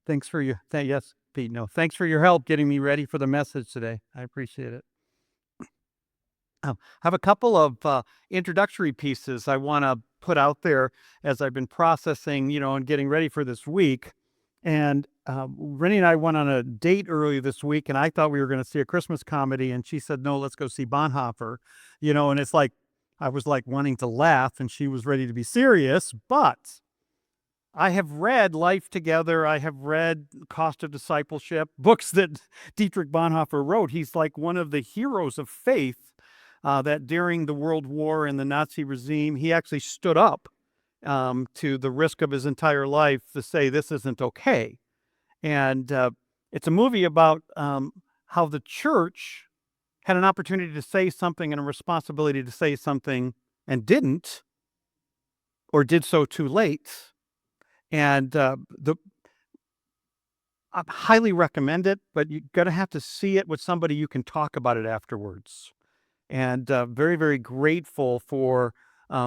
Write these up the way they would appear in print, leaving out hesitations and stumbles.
Thanks for your yes, Pete. No, thanks for your help getting me ready for the message today. I appreciate it. I have a couple of introductory pieces I want to put out there as I've been processing, and getting ready for this week. And Rennie and I went on a date early this week, and I thought we were going to see a Christmas comedy, and she said, "No, let's go see Bonhoeffer." And it's like I was like wanting to laugh, and she was ready to be serious, but I have read Life Together. I have read Cost of Discipleship, books that Dietrich Bonhoeffer wrote. He's like one of the heroes of faith that during the World War and the Nazi regime, he actually stood up to the risk of his entire life to say this isn't okay. And it's a movie about how the church had an opportunity to say something and a responsibility to say something and didn't, or did so too late. And I highly recommend it, but you're going to have to see it with somebody you can talk about it afterwards. And very, very grateful for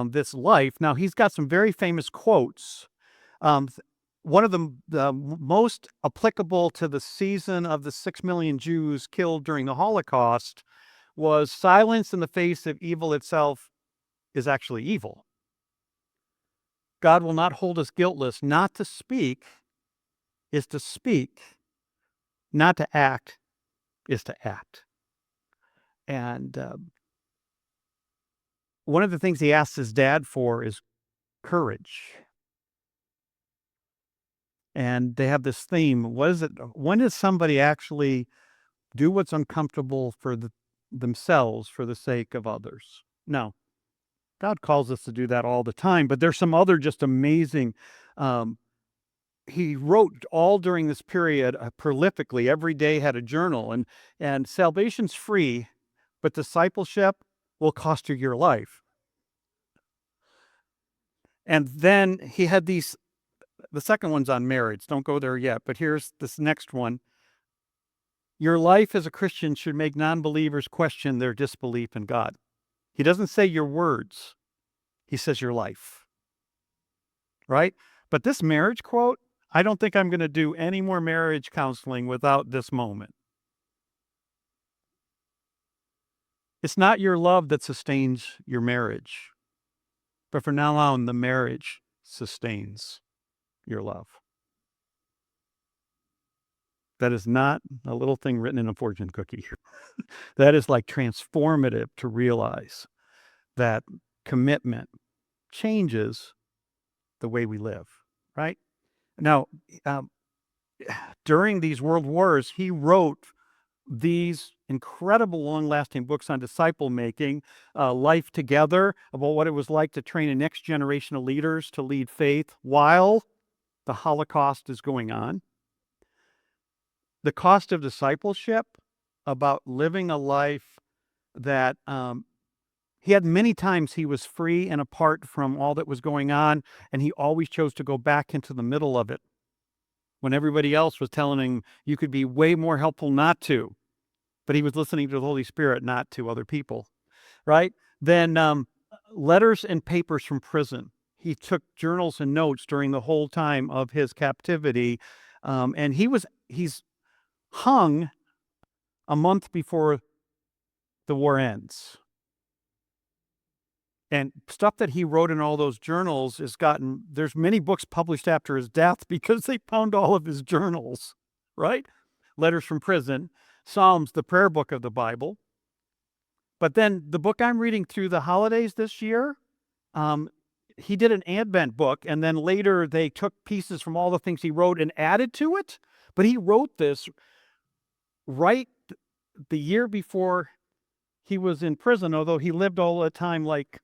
this life. Now, he's got some very famous quotes. One of the most applicable to the season of the 6 million Jews killed during the Holocaust was silence in the face of evil itself is actually evil. God will not hold us guiltless. Not to speak is to speak. Not to act is to act. And one of the things he asks his dad for is courage. And they have this theme. What is it? When does somebody actually do what's uncomfortable for themselves for the sake of others? No. God calls us to do that all the time, but there's some other just amazing. He wrote all during this period prolifically. Every day had a journal, and salvation's free, but discipleship will cost you your life. And then he had these. The second one's on marriage. Don't go there yet, but here's this next one. Your life as a Christian should make non-believers question their disbelief in God. He doesn't say your words. He says your life. Right? But this marriage quote, I don't think I'm going to do any more marriage counseling without this moment. It's not your love that sustains your marriage, but from now on, the marriage sustains your love. That is not a little thing written in a fortune cookie. That is like transformative to realize that commitment changes the way we live, right? Now, during these world wars, he wrote these incredible long-lasting books on disciple making, Life Together, about what it was like to train a next generation of leaders to lead faith while the Holocaust is going on. The Cost of Discipleship, about living a life that he had many times he was free and apart from all that was going on, and he always chose to go back into the middle of it when everybody else was telling him you could be way more helpful not to. But he was listening to the Holy Spirit, not to other people, right? Then letters and papers from prison. He took journals and notes during the whole time of his captivity, and he's hung a month before the war ends. And stuff that he wrote in all those journals there's many books published after his death because they found all of his journals, right? Letters from prison, Psalms, the prayer book of the Bible. But then the book I'm reading through the holidays this year, he did an Advent book, and then later they took pieces from all the things he wrote and added to it. But he wrote this right the year before he was in prison, although he lived all the time like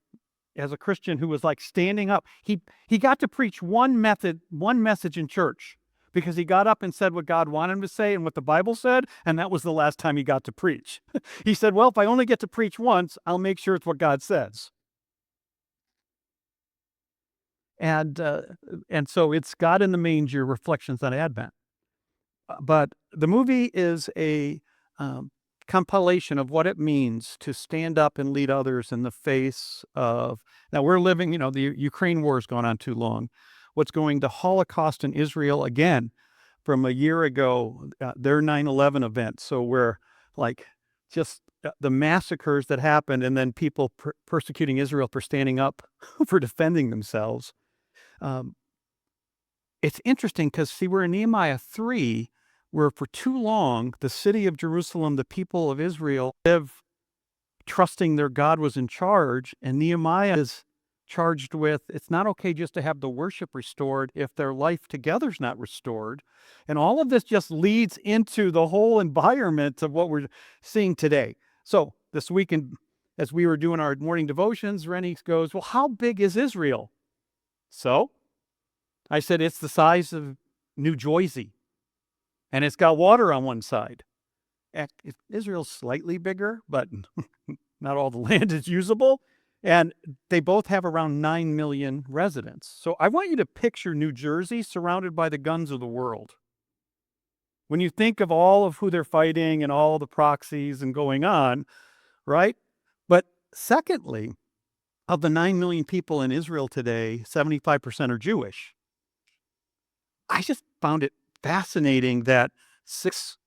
as a Christian who was like standing up. He got to preach one message in church because he got up and said what God wanted him to say and what the Bible said, and that was the last time he got to preach. He said, well, if I only get to preach once, I'll make sure it's what God says. And so it's God in the Manger, Reflections on Advent. But the movie is a compilation of what it means to stand up and lead others in the face of, now we're living, the Ukraine war has gone on too long. What's going, the Holocaust in Israel again. from a year ago, their 9/11 event. So we're like just the massacres that happened, and then people persecuting Israel for standing up for defending themselves. Um, it's interesting because, see, we're in Nehemiah 3, where for too long the city of Jerusalem, the people of Israel, live trusting their God was in charge, and Nehemiah is charged with it's not okay just to have the worship restored if their life together is not restored. And all of this just leads into the whole environment of what we're seeing today. So this weekend, as we were doing our morning devotions, Rennie goes, well, how big is Israel? So I said, it's the size of New Jersey, and it's got water on one side. Israel's slightly bigger, but not all the land is usable. And they both have around 9 million residents. So I want you to picture New Jersey surrounded by the guns of the world. When you think of all of who they're fighting and all the proxies and going on, right? But secondly, of the 9 million people in Israel today, 75% are Jewish. I just found it fascinating that 6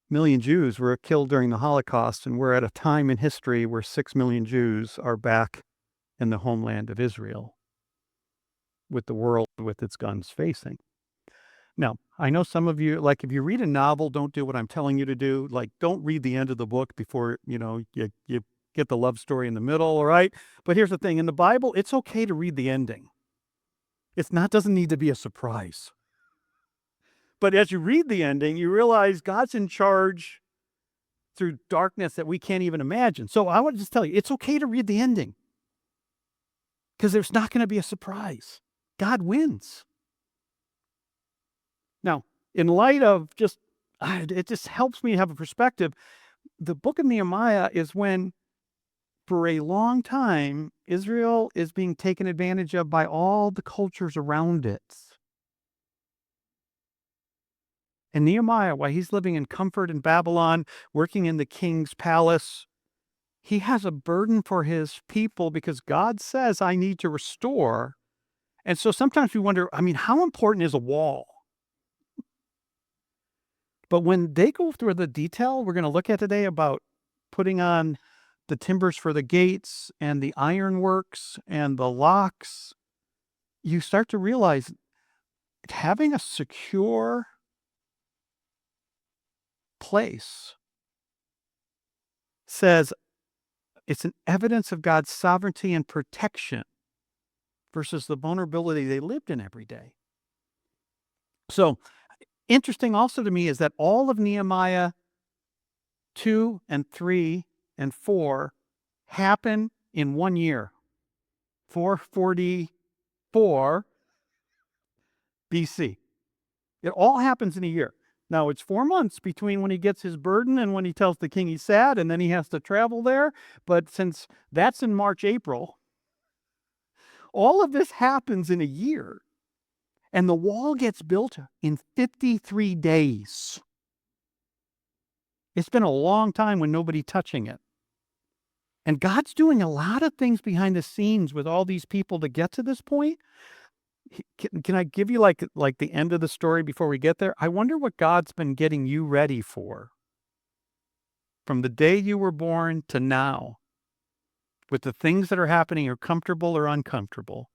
million Jews were killed during the Holocaust, and we're at a time in history where 6 million Jews are back in the homeland of Israel, with the world with its guns facing. Now, I know some of you, like, if you read a novel, don't do what I'm telling you to do. Like, don't read the end of the book before, you get the love story in the middle, all right? But here's the thing. In the Bible, it's okay to read the ending. Doesn't need to be a surprise. But as you read the ending, you realize God's in charge through darkness that we can't even imagine. So I want to just tell you, it's okay to read the ending, because there's not going to be a surprise. God wins. Now, in light of it just helps me have a perspective. The book of Nehemiah is when, for a long time, Israel is being taken advantage of by all the cultures around it. And Nehemiah, while he's living in comfort in Babylon, working in the king's palace, he has a burden for his people because God says, I need to restore. And so sometimes we wonder, how important is a wall? But when they go through the detail we're going to look at today about putting on the timbers for the gates and the ironworks and the locks, you start to realize having a secure place says it's an evidence of God's sovereignty and protection versus the vulnerability they lived in every day. So interesting also to me is that all of Nehemiah 2 and 3 and 4 happen in 1 year, 444 BC. It all happens in a year. Now, it's 4 months between when he gets his burden and when he tells the king he's sad, and then he has to travel there. But since that's in March, April, all of this happens in a year. And the wall gets built in 53 days. It's been a long time with nobody touching it. And God's doing a lot of things behind the scenes with all these people to get to this point. Can I give you like the end of the story before we get there? I wonder what God's been getting you ready for from the day you were born to now, with the things that are happening, are comfortable or uncomfortable,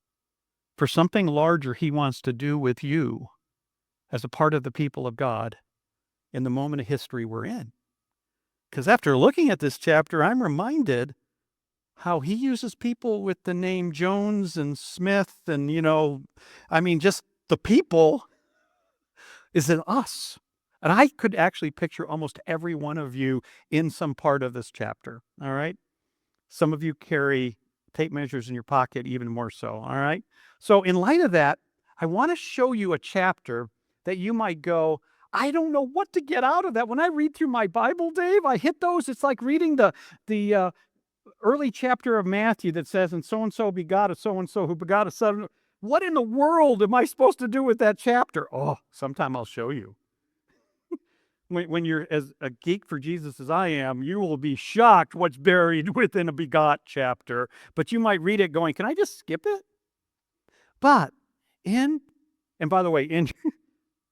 for something larger he wants to do with you as a part of the people of God in the moment of history we're in. Because after looking at this chapter, I'm reminded how he uses people with the name Jones and Smith and, just the people is in us. And I could actually picture almost every one of you in some part of this chapter, all right? Some of you carry tape measures in your pocket, even more so, all right? So in light of that, I want to show you a chapter that you might go, I don't know what to get out of that. When I read through my Bible, Dave, I hit those. It's like reading the early chapter of Matthew that says, and so begot a so-and-so who begot a son. What in the world am I supposed to do with that chapter? Oh, sometime I'll show you. When you're as a geek for Jesus as I am, you will be shocked what's buried within a begot chapter. But you might read it going, can I just skip it? But and by the way,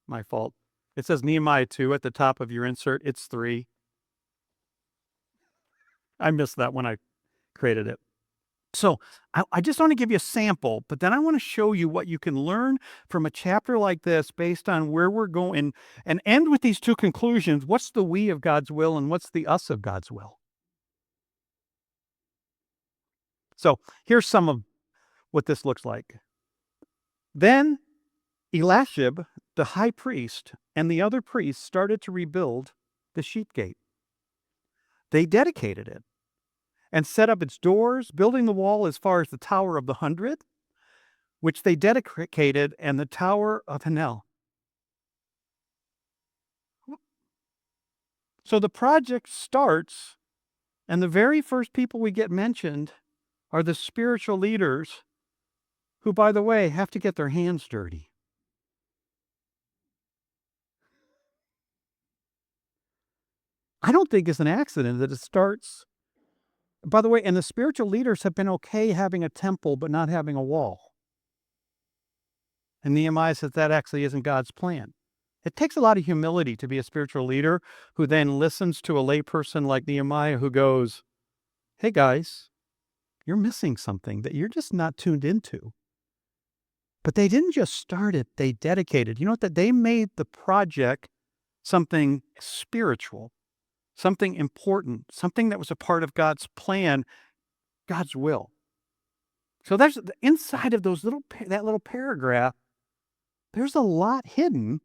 my fault. It says Nehemiah 2 at the top of your insert. It's 3. I missed that when I created it. So I just want to give you a sample, but then I want to show you what you can learn from a chapter like this based on where we're going and end with these two conclusions. What's the we of God's will and what's the us of God's will? So here's some of what this looks like. Then Eliashib, the high priest, and the other priests started to rebuild the sheep gate. They dedicated it and set up its doors, building the wall as far as the Tower of the 100, which they dedicated, and the Tower of Hanel. So the project starts, and the very first people we get mentioned are the spiritual leaders who, by the way, have to get their hands dirty. I don't think it's an accident that it starts. By the way, and the spiritual leaders have been okay having a temple but not having a wall. And Nehemiah says that actually isn't God's plan. It takes a lot of humility to be a spiritual leader who then listens to a layperson like Nehemiah who goes, hey guys, you're missing something that you're just not tuned into. But they didn't just start it, they dedicated. You know what? That they made the project something spiritual, something important, something that was a part of God's plan, God's will. So there's inside of those that little paragraph, there's a lot hidden.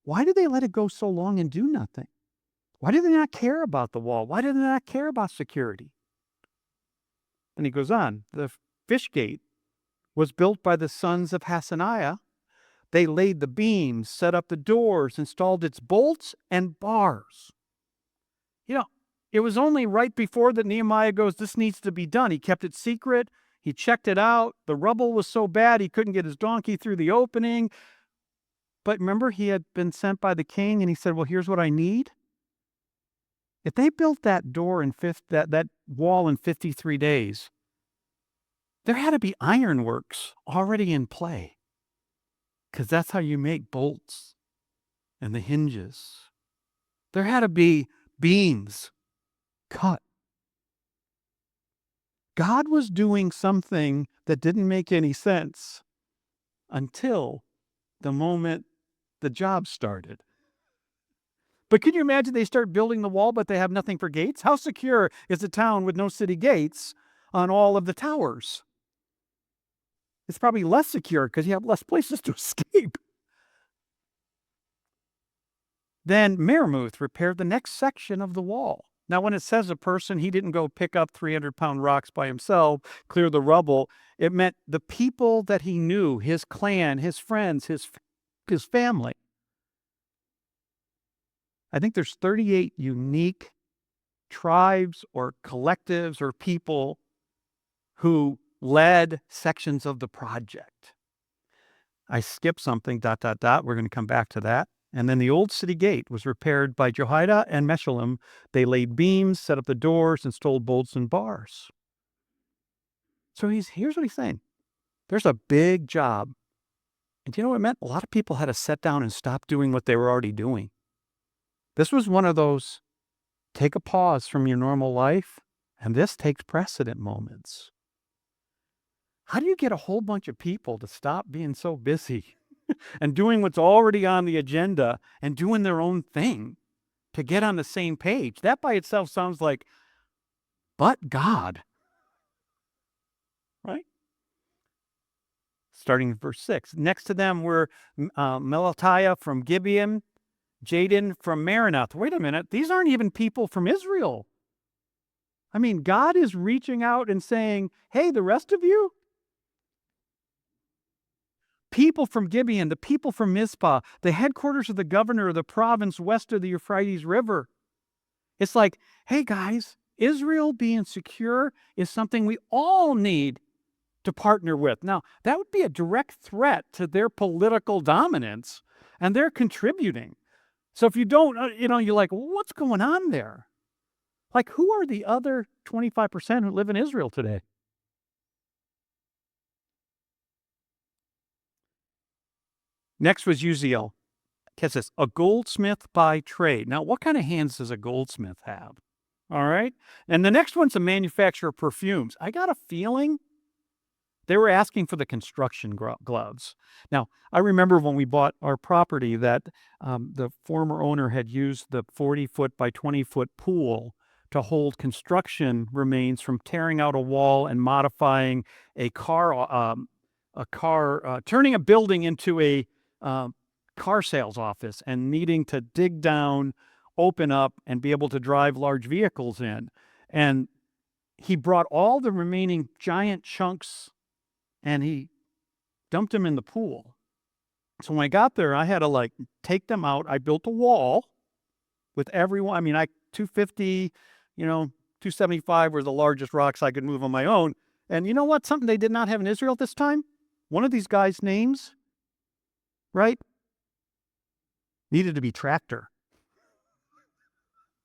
Why did they let it go so long and do nothing? Why did they not care about the wall? Why did they not care about security? And he goes on, the fish gate was built by the sons of Hassaniah. They laid the beams, set up the doors, installed its bolts and bars. You know, it was only right before that Nehemiah goes, this needs to be done. He kept it secret. He checked it out. The rubble was so bad he couldn't get his donkey through the opening. But remember, he had been sent by the king and he said, well, here's what I need. If they built that door that wall in 53 days, there had to be ironworks already in play. Because that's how you make bolts and the hinges. There had to be beams cut. God was doing something that didn't make any sense until the moment the job started. But can you imagine they start building the wall, but they have nothing for gates? How secure is a town with no city gates on all of the towers? It's probably less secure because you have less places to escape. Then Meremuth repaired the next section of the wall. Now, when it says a person, he didn't go pick up 300-pound rocks by himself, clear the rubble. It meant the people that he knew, his clan, his friends, his family. I think there's 38 unique tribes or collectives or people who led sections of the project. I skipped something, ... We're going to come back to that. And then the old city gate was repaired by Jehoiada and Meshullam. They laid beams, set up the doors, installed bolts and bars. So here's what he's saying. There's a big job. And do you know what it meant? A lot of people had to sit down and stop doing what they were already doing. This was one of those take a pause from your normal life, and this takes precedent moments. How do you get a whole bunch of people to stop being so busy and doing what's already on the agenda and doing their own thing to get on the same page? That by itself sounds like, but God, right? Starting in verse 6. Next to them were Melatiah from Gibeon, Jadon from Maranoth. Wait a minute, these aren't even people from Israel. I mean, God is reaching out and saying, hey, the rest of you, people from Gibeon, the people from Mizpah, the headquarters of the governor of the province west of the Euphrates River. It's like, hey guys, Israel being secure is something we all need to partner with. Now, that would be a direct threat to their political dominance, and they're contributing. So if you don't, you're like, well, what's going on there? Like, who are the other 25% who live in Israel today? Next was Uziel. Catch this, a goldsmith by trade. Now, what kind of hands does a goldsmith have? All right. And the next one's a manufacturer of perfumes. I got a feeling they were asking for the construction gloves. Now, I remember when we bought our property that the former owner had used the 40-foot by 20-foot pool to hold construction remains from tearing out a wall and modifying turning a building into a car sales office and needing to dig down, open up, and be able to drive large vehicles in. And he brought all the remaining giant chunks and he dumped them in the pool. So when I got there, I had to take them out. I built a wall with everyone. I mean, 250, 275 were the largest rocks I could move on my own. And you know what? Something they did not have in Israel at this time? One of these guys' names, right, needed to be Tractor,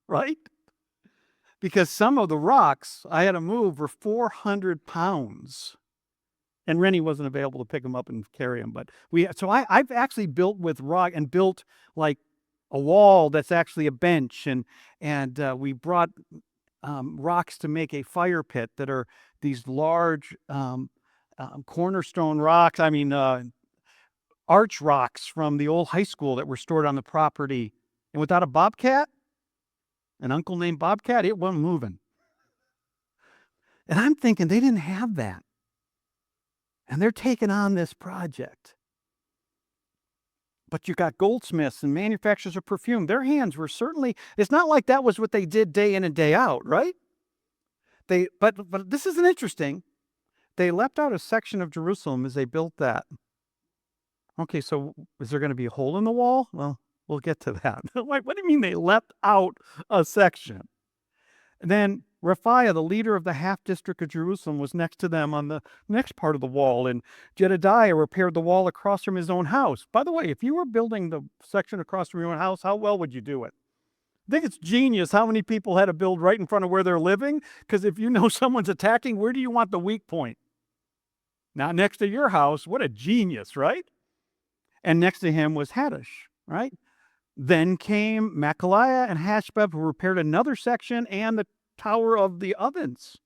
right? Because some of the rocks I had to move were 400 pounds. And Rennie wasn't available to pick them up and carry them. But I've actually built with rock and built like a wall that's actually a bench. And we brought rocks to make a fire pit that are these large cornerstone rocks. I mean, arch rocks from the old high school that were stored on the property. And without a bobcat, an uncle named Bobcat, it wasn't moving. And I'm thinking they didn't have that. And they're taking on this project. But you got goldsmiths and manufacturers of perfume. Their hands were certainly, it's not like that was what they did day in and day out, right? But this isn't interesting. They left out a section of Jerusalem as they built that. Okay, so is there going to be a hole in the wall? Well, we'll get to that. What do you mean they left out a section? And then Raphiah, the leader of the half-district of Jerusalem, was next to them on the next part of the wall, and Jedediah repaired the wall across from his own house. By the way, if you were building the section across from your own house, how well would you do it? I think it's genius how many people had to build right in front of where they're living, because if you know someone's attacking, where do you want the weak point? Not next to your house. What a genius, right? And next to him was Haddish, right? Then came Machaliah and Hashbeb, who repaired another section and the Tower of the Ovens.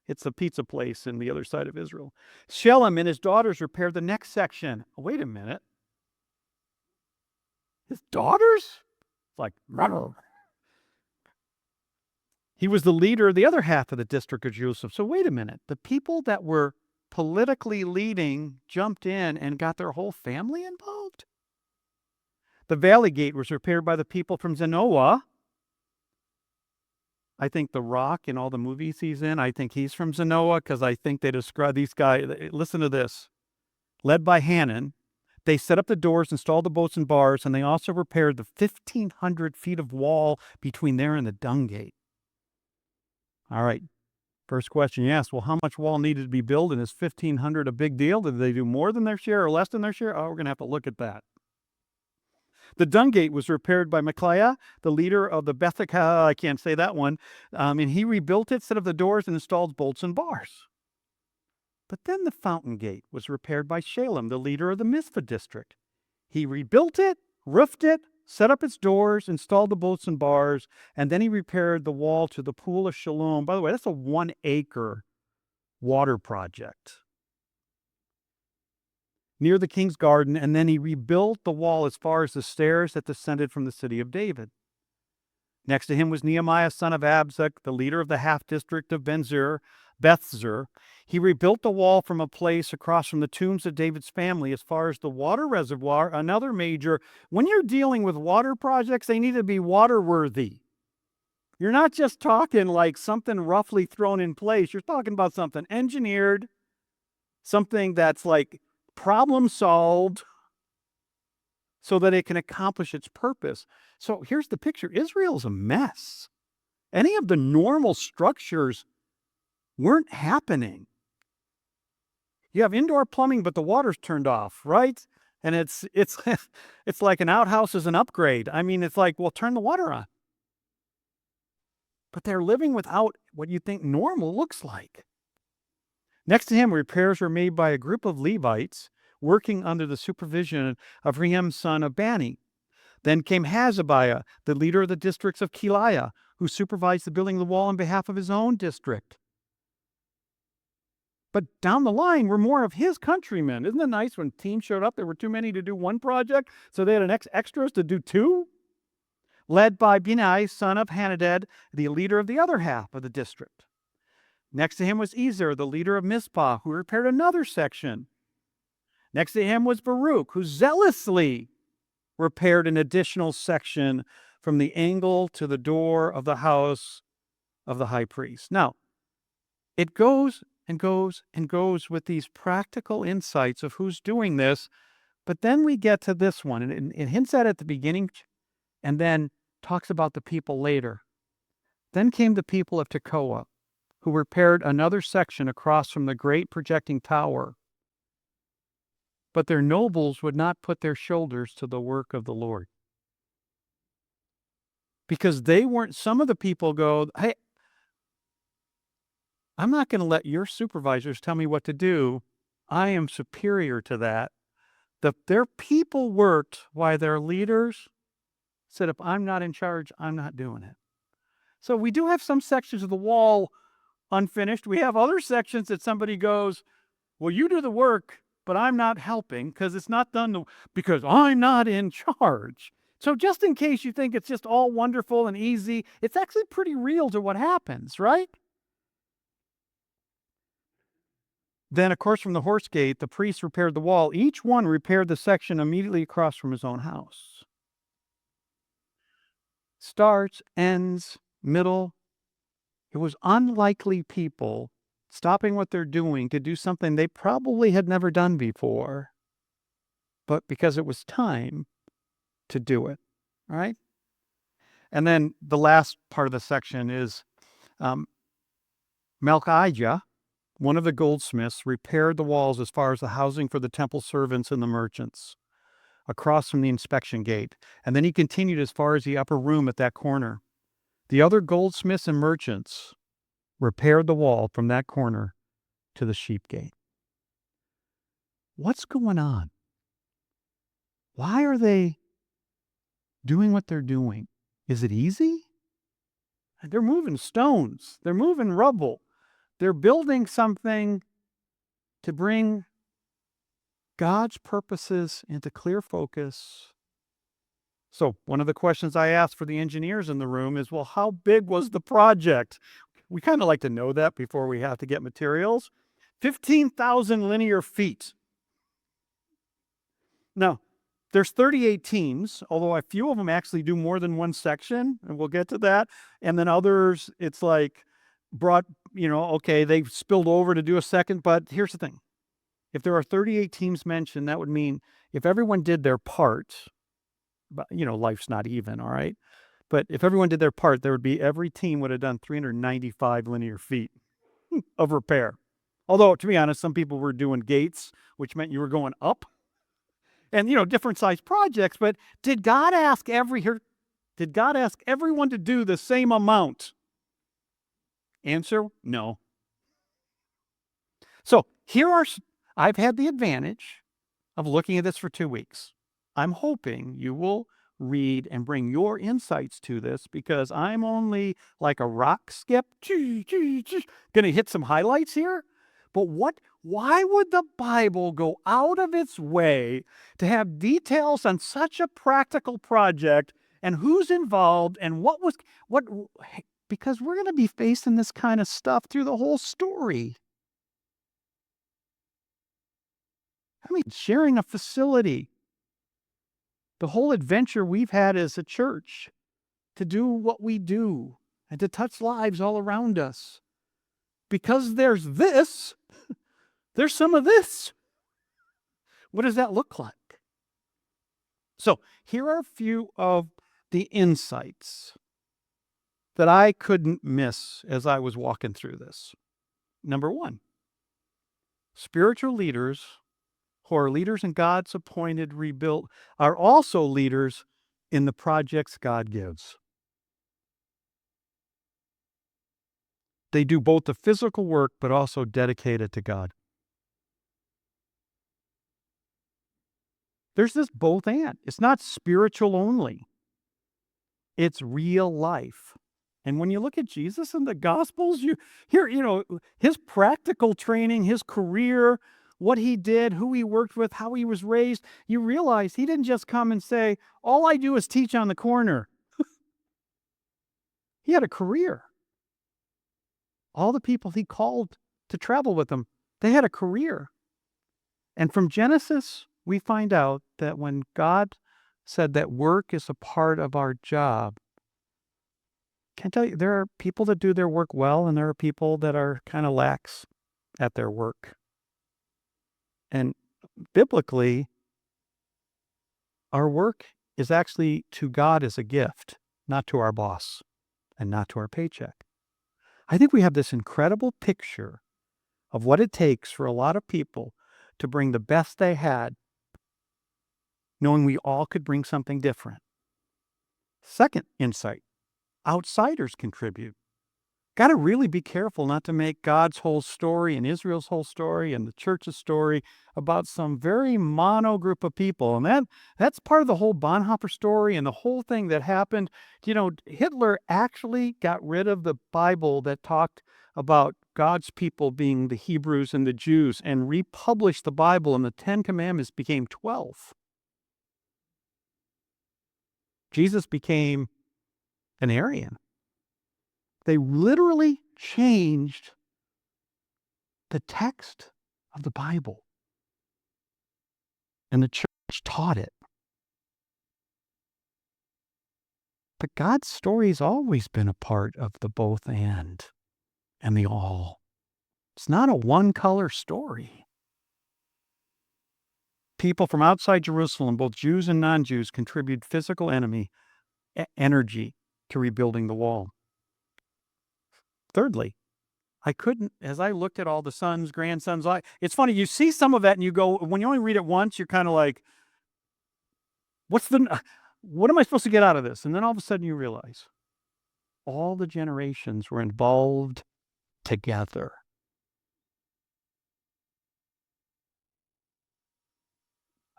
It's a pizza place in the other side of Israel. Shelem and his daughters repaired the next section. Wait a minute. His daughters? It's like, he was the leader of the other half of the district of Jerusalem. So wait a minute. The people that were politically leading jumped in and got their whole family involved? The Valley Gate was repaired by the people from Zanoah. I think The Rock in all the movies he's in, I think he's from Zanoah, because I think they describe these guys. Listen to this. Led by Hanan, they set up the doors, installed the bolts and bars, and they also repaired the 1,500 feet of wall between there and the Dung Gate. All right. First question you asked, well, how much wall needed to be built, and is 1,500 a big deal? Did they do more than their share or less than their share? Oh, we're going to have to look at that. The Dung Gate was repaired by Machaliah, the leader of the Bethekah, I can't say that one, and he rebuilt it, set up the doors, and installed bolts and bars. But then the Fountain Gate was repaired by Shalem, the leader of the Mizpah district. He rebuilt it, roofed it, set up its doors, installed the bolts and bars, and then he repaired the wall to the Pool of Shalom. By the way, that's a 1-acre water project near the king's garden, and then he rebuilt the wall as far as the stairs that descended from the city of David. Next to him was Nehemiah, son of Abzak, the leader of the half-district of Bethzur. He rebuilt the wall from a place across from the tombs of David's family as far as the water reservoir, another major. When you're dealing with water projects, they need to be water-worthy. You're not just talking like something roughly thrown in place. You're talking about something engineered, something that's like problem solved so that it can accomplish its purpose. So here's the picture. Israel's a mess. Any of the normal structures weren't happening. You have indoor plumbing, but the water's turned off, right? And it's it's like an outhouse is an upgrade. I mean, it's like, well, turn the water on. But they're living without what you think normal looks like. Next to him, repairs were made by a group of Levites working under the supervision of Rehum, son of Bani. Then came Hazabiah, the leader of the districts of Keilah, who supervised the building of the wall on behalf of his own district. But down the line were more of his countrymen. Isn't it nice when teams showed up? There were too many to do one project, so they had extras to do two? Led by Benai, son of Hanadad, the leader of the other half of the district. Next to him was Ezer, the leader of Mizpah, who repaired another section. Next to him was Baruch, who zealously repaired an additional section from the angle to the door of the house of the high priest. Now, it goes and goes and goes with these practical insights of who's doing this, but then we get to this one, and it hints at it at the beginning and then talks about the people later. Then came the people of Tekoa, who repaired another section across from the great projecting tower. But their nobles would not put their shoulders to the work of the Lord. Because they weren't, some of the people go, hey, I'm not going to let your supervisors tell me what to do. I am superior to that. Their people worked while their leaders said, if I'm not in charge, I'm not doing it. So we do have some sections of the wall unfinished. We have other sections that somebody goes, well, you do the work, but I'm not helping because it's not done because I'm not in charge. So just in case you think it's just all wonderful and easy, it's actually pretty real to what happens, right? Then, of course, from the horse gate, the priests repaired the wall. Each one repaired the section immediately across from his own house. Starts, ends, middle. It was unlikely people stopping what they're doing to do something they probably had never done before, but because it was time to do it, right? And then the last part of the section is Malchijah, one of the goldsmiths, repaired the walls as far as the housing for the temple servants and the merchants, across from the inspection gate. And then he continued as far as the upper room at that corner. The other goldsmiths and merchants repaired the wall from that corner to the sheep gate. What's going on? Why are they doing what they're doing? Is it easy? They're moving stones. They're moving rubble. They're building something to bring God's purposes into clear focus. So one of the questions I asked for the engineers in the room is, well, how big was the project? We kind of like to know that before we have to get materials. 15,000 linear feet. Now, there's 38 teams, although a few of them actually do more than one section, and we'll get to that. And then others, it's like okay, they've spilled over to do a second, but here's the thing. If there are 38 teams mentioned, that would mean if everyone did their part, but life's not even, all right? But if everyone did their part, every team would have done 395 linear feet of repair. Although, to be honest, some people were doing gates, which meant you were going up. And, different size projects, but did God ask everyone to do the same amount? Answer, no. So I've had the advantage of looking at this for 2 weeks. I'm hoping you will read and bring your insights to this because I'm only like a rock skip, going to hit some highlights here. But why would the Bible go out of its way to have details on such a practical project and who's involved and because we're going to be facing this kind of stuff through the whole story. I mean, sharing a facility, the whole adventure we've had as a church to do what we do and to touch lives all around us. Because there's this, there's some of this. What does that look like? So here are a few of the insights that I couldn't miss as I was walking through this. Number one, spiritual leaders who are leaders in God's appointed rebuilt are also leaders in the projects God gives. They do both the physical work, but also dedicate it to God. There's this both and. It's not spiritual only. It's real life. And when you look at Jesus in the Gospels, you hear, his practical training, his career, what he did, who he worked with, how he was raised, you realize he didn't just come and say, all I do is teach on the corner. He had a career. All the people he called to travel with him, they had a career. And from Genesis, we find out that when God said that work is a part of our job, can I tell you, there are people that do their work well, and there are people that are kind of lax at their work. And biblically, our work is actually to God as a gift, not to our boss and not to our paycheck. I think we have this incredible picture of what it takes for a lot of people to bring the best they had, knowing we all could bring something different. Second insight, outsiders contribute. Got to really be careful not to make God's whole story and Israel's whole story and the church's story about some very mono group of people. And that's part of the whole Bonhoeffer story and the whole thing that happened. Hitler actually got rid of the Bible that talked about God's people being the Hebrews and the Jews and republished the Bible, and the 10 Commandments became 12. Jesus became an Aryan. They literally changed the text of the Bible. And the church taught it. But God's story's always been a part of the both and the all. It's not a one-color story. People from outside Jerusalem, both Jews and non-Jews, contribute physical energy to rebuilding the wall. Thirdly, as I looked at all the sons, grandsons, it's funny, you see some of that and you go, when you only read it once, you're kind of like, what am I supposed to get out of this? And then all of a sudden you realize all the generations were involved together.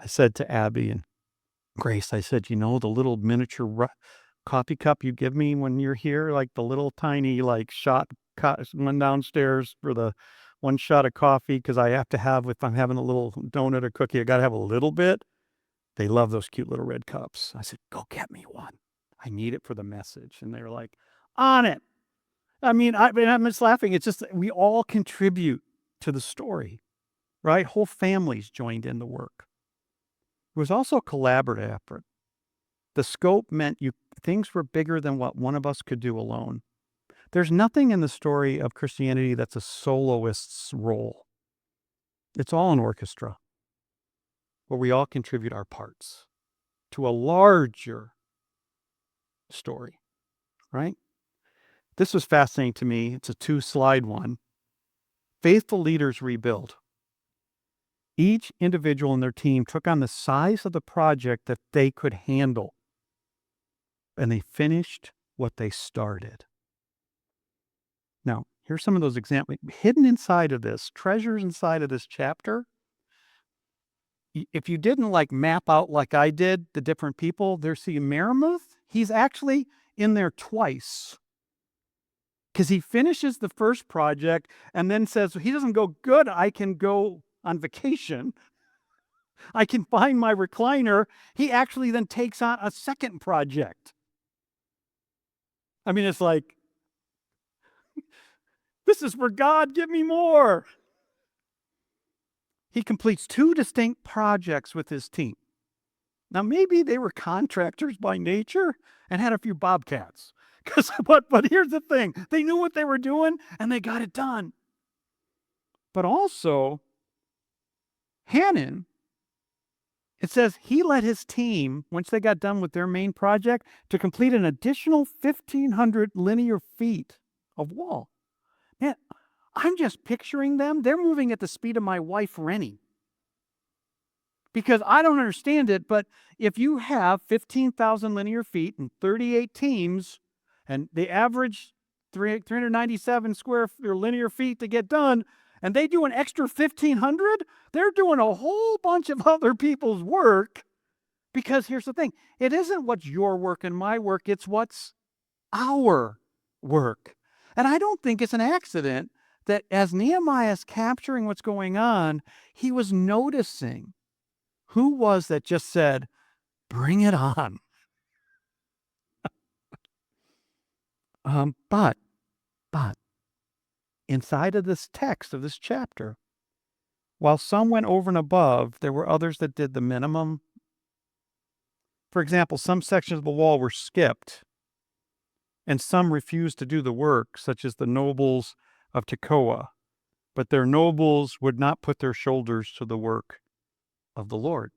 I said to Abby and Grace, I said, the little miniature coffee cup you give me when you're here, like the little tiny, shot one downstairs for the one shot of coffee, because I have to have, if I'm having a little donut or cookie, I got to have a little bit. They love those cute little red cups. I said, go get me one. I need it for the message. And they were like, on it. I'm just laughing. It's just, we all contribute to the story, right? Whole families joined in the work. It was also a collaborative effort. The scope meant things were bigger than what one of us could do alone. There's nothing in the story of Christianity that's a soloist's role. It's all an orchestra where we all contribute our parts to a larger story, right? This was fascinating to me. It's a 2-slide one. Faithful leaders rebuild. Each individual in their team took on the size of the project that they could handle, and they finished what they started. Now, here's some of those examples. Hidden inside of this, treasures inside of this chapter. If you didn't map out like I did the different people, there's Meremoth. He's actually in there twice. Because he finishes the first project and then says, he doesn't go, good, I can go on vacation. I can find my recliner. He actually then takes on a second project. It's like, this is for God, give me more. He completes 2 distinct projects with his team. Now, maybe they were contractors by nature and had a few bobcats. But here's the thing. They knew what they were doing, and they got it done. But also, Hanan, it says he led his team, once they got done with their main project, to complete an additional 1,500 linear feet of wall. Man, I'm just picturing them. They're moving at the speed of my wife, Rennie. Because I don't understand it, but if you have 15,000 linear feet and 38 teams, and they average 397 square or linear feet to get done, and they do an extra 1,500, they're doing a whole bunch of other people's work Because here's the thing, it isn't what's your work and my work, it's what's our work. And I don't think it's an accident that as Nehemiah is capturing what's going on, he was noticing who was that just said, bring it on. But inside of this text of this chapter, while some went over and above, there were others that did the minimum. For example, some sections of the wall were skipped, and some refused to do the work, such as the nobles of Tekoa. But their nobles would not put their shoulders to the work of the Lord.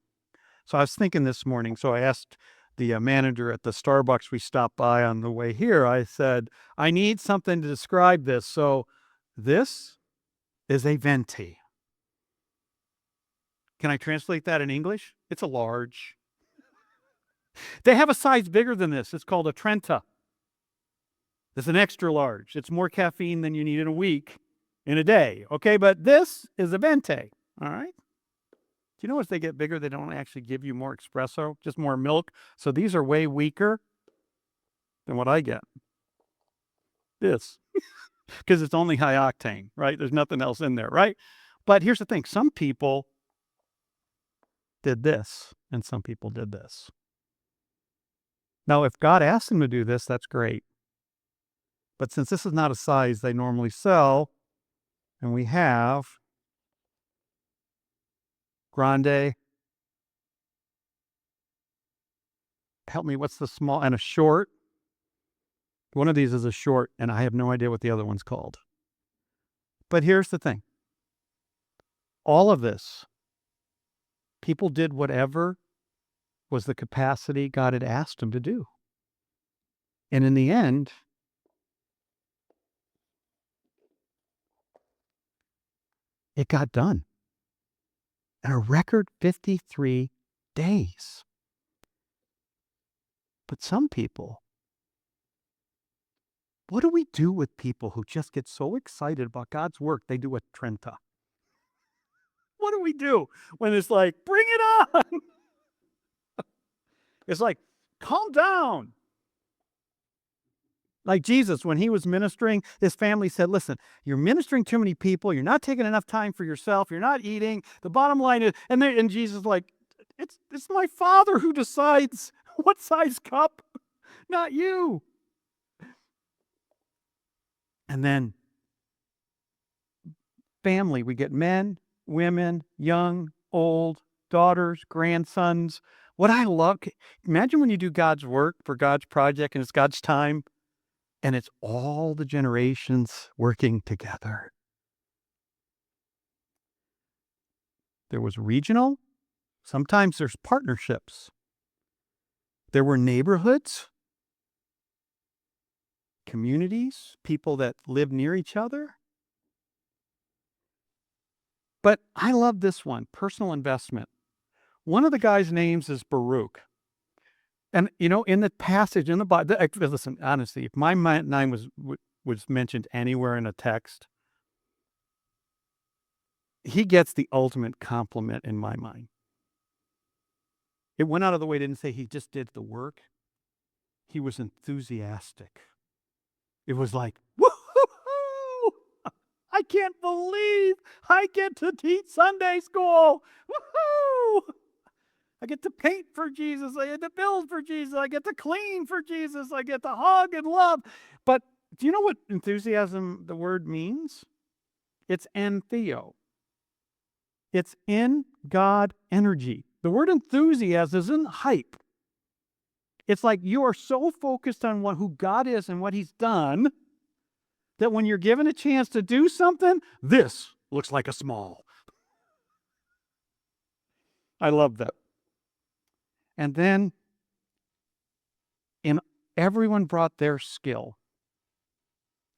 So I was thinking this morning, so I asked the manager at the Starbucks we stopped by on the way here, I said, I need something to describe this. So this is a venti. Can I translate that in English? It's a large. They have a size bigger than this. It's called a Trenta. It's an extra large. It's more caffeine than you need in a week, in a day. Okay, but this is a venti. All right. Do you know as they get bigger, they don't actually give you more espresso, just more milk. So these are way weaker than what I get. This. Because it's only high octane, right? There's nothing else in there, right? But here's the thing. Some people did this, and some people did this. Now, if God asked them to do this, that's great. But since this is not a size they normally sell, and we have grande, help me, what's the small, and a short. One of these is a short, and I have no idea what the other one's called. But here's the thing. All of this, people did whatever was the capacity God had asked them to do. And in the end, it got done in a record 53 days. But some people, what do we do with people who just get so excited about God's work, they do a Trenta? What do we do when it's like, bring it on? It's like, calm down. Like Jesus, when he was ministering, his family said, listen, you're ministering too many people. You're not taking enough time for yourself. You're not eating. The bottom line is, and Jesus is like, it's my Father who decides what size cup, not you. And then family, we get men, women, young, old, daughters, grandsons. What I love, imagine when you do God's work for God's project and it's God's time, and it's all the generations working together. There was regional. Sometimes there's partnerships. There were neighborhoods, communities, people that live near each other. But I love this one, personal investment. One of the guys' names is Baruch. And, in the passage in the Bible, listen, honestly, if my name was mentioned anywhere in a text, he gets the ultimate compliment in my mind. It went out of the way, didn't say he just did the work. He was enthusiastic. It was like, woohoo! I can't believe I get to teach Sunday school. Woohoo! I get to paint for Jesus. I get to build for Jesus. I get to clean for Jesus. I get to hug and love. But do you know what enthusiasm, the word means? It's entheo. It's in God energy. The word enthusiasm isn't hype. It's like you are so focused on who God is and what he's done that when you're given a chance to do something, this looks like a small. I love that. And then everyone brought their skill,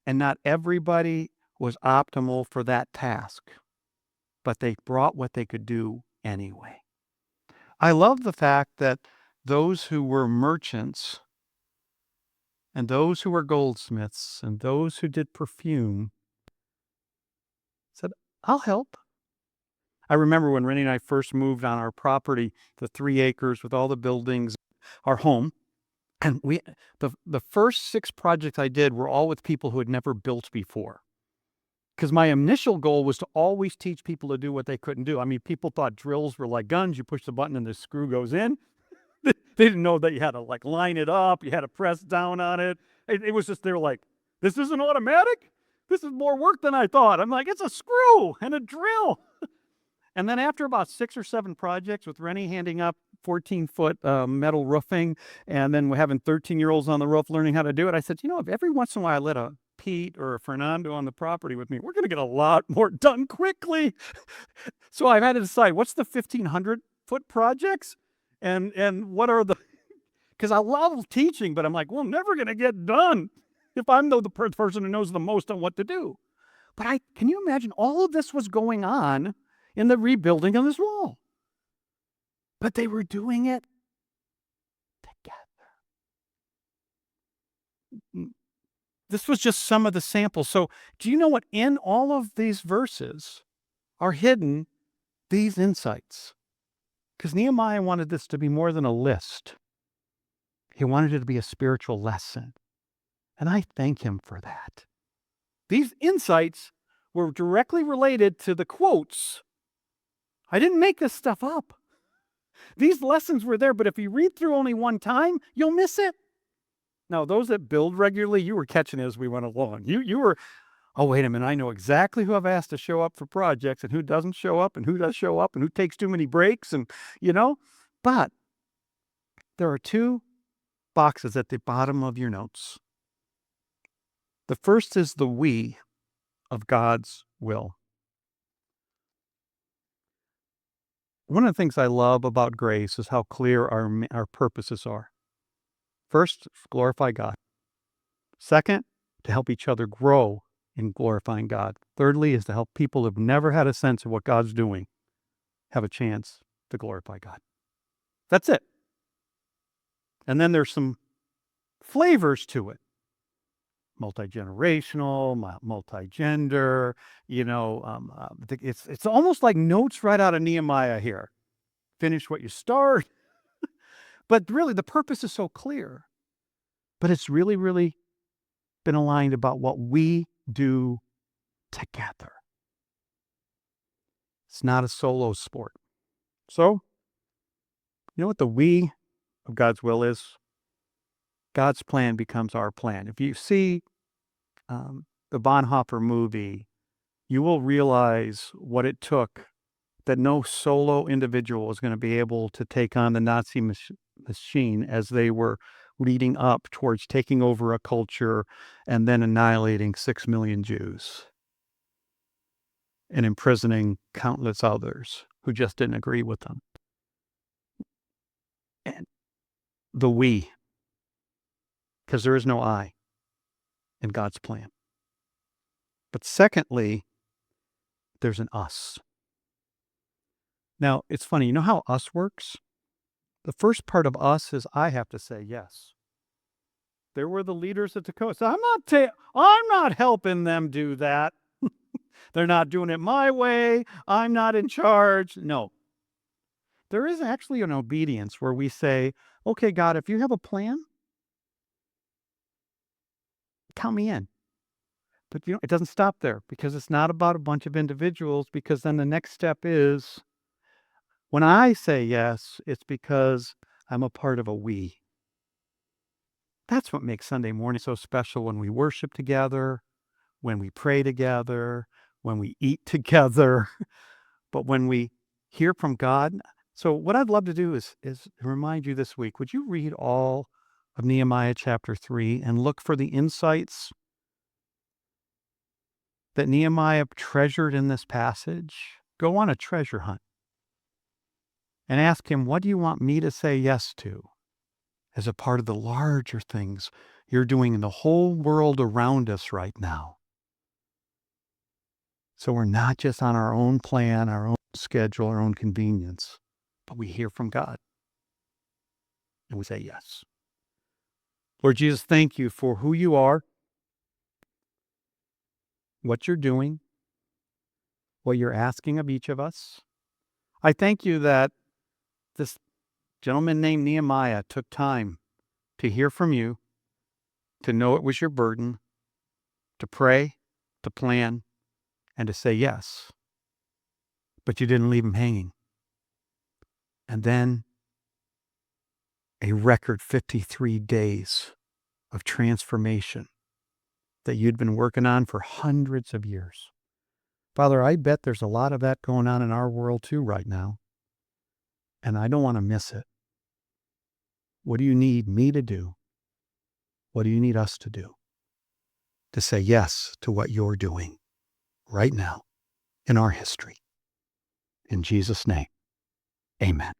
and not everybody was optimal for that task, but they brought what they could do anyway. I love the fact that those who were merchants and those who were goldsmiths and those who did perfume said, I'll help. I remember when Rennie and I first moved on our property, the 3 acres with all the buildings, our home, and the first 6 projects I did were all with people who had never built before. Because my initial goal was to always teach people to do what they couldn't do. I mean, people thought drills were like guns. You push the button and the screw goes in. They didn't know that you had to like line it up. You had to press down on it. It was just, they were like, this isn't automatic? This is more work than I thought. I'm like, it's a screw and a drill. And then after about 6 or 7 projects with Rennie handing up 14-foot metal roofing, and then we're having 13-year-olds on the roof learning how to do it, I said, if every once in a while I let a Pete or a Fernando on the property with me, we're going to get a lot more done quickly. So I've had to decide, what's the 1,500-foot projects? And what are the, because I love teaching, but I'm like, well, I'm never going to get done if I'm the person who knows the most on what to do. But can you imagine all of this was going on in the rebuilding of this wall? But they were doing it together. This was just some of the samples. So do you know what? In all of these verses are hidden these insights. Because Nehemiah wanted this to be more than a list. He wanted it to be a spiritual lesson. And I thank him for that. These insights were directly related to the quotes. I didn't make this stuff up. These lessons were there, but if you read through only one time, you'll miss it. Now, those that build regularly, you were catching it as we went along. You were, oh, wait a minute, I know exactly who I've asked to show up for projects and who doesn't show up and who does show up and who takes too many breaks and, But there are 2 boxes at the bottom of your notes. The first is the we of God's will. One of the things I love about grace is how clear our purposes are. First, glorify God. Second, to help each other grow in glorifying God. Thirdly, is to help people who've never had a sense of what God's doing have a chance to glorify God. That's it. And then there's some flavors to it. Multi-generational, multi-gender, it's almost like notes right out of Nehemiah here. Finish what you start. But really, the purpose is so clear. But it's really, really been aligned about what we do together. It's not a solo sport. So, you know what the we of God's will is? God's plan becomes our plan. If you see the Bonhoeffer movie, you will realize what it took, that no solo individual was going to be able to take on the Nazi machine as they were leading up towards taking over a culture and then annihilating 6 million Jews and imprisoning countless others who just didn't agree with them. And the we, because there is no I in God's plan. But secondly, there's an us. Now, it's funny, you know how us works? The first part of us is I have to say yes. There were the leaders at the coast. I'm not helping them do that. They're not doing it my way. I'm not in charge. No. There is actually an obedience where we say, okay, God, if you have a plan, count me in. But it doesn't stop there, because it's not about a bunch of individuals, because then the next step is, when I say yes, it's because I'm a part of a we. That's what makes Sunday morning so special, when we worship together, when we pray together, when we eat together, but when we hear from God. So what I'd love to do is remind you this week, would you read all of Nehemiah chapter 3 and look for the insights that Nehemiah treasured in this passage? Go on a treasure hunt and ask him, what do you want me to say yes to as a part of the larger things you're doing in the whole world around us right now? So we're not just on our own plan, our own schedule, our own convenience, but we hear from God and we say yes. Lord Jesus, thank you for who you are, what you're doing, what you're asking of each of us. I thank you that this gentleman named Nehemiah took time to hear from you, to know it was your burden, to pray, to plan, and to say yes. But you didn't leave him hanging. And then a record 53 days of transformation that you'd been working on for hundreds of years. Father, I bet there's a lot of that going on in our world too right now, and I don't want to miss it. What do you need me to do? What do you need us to do? To say yes to what you're doing right now in our history. In Jesus' name, amen.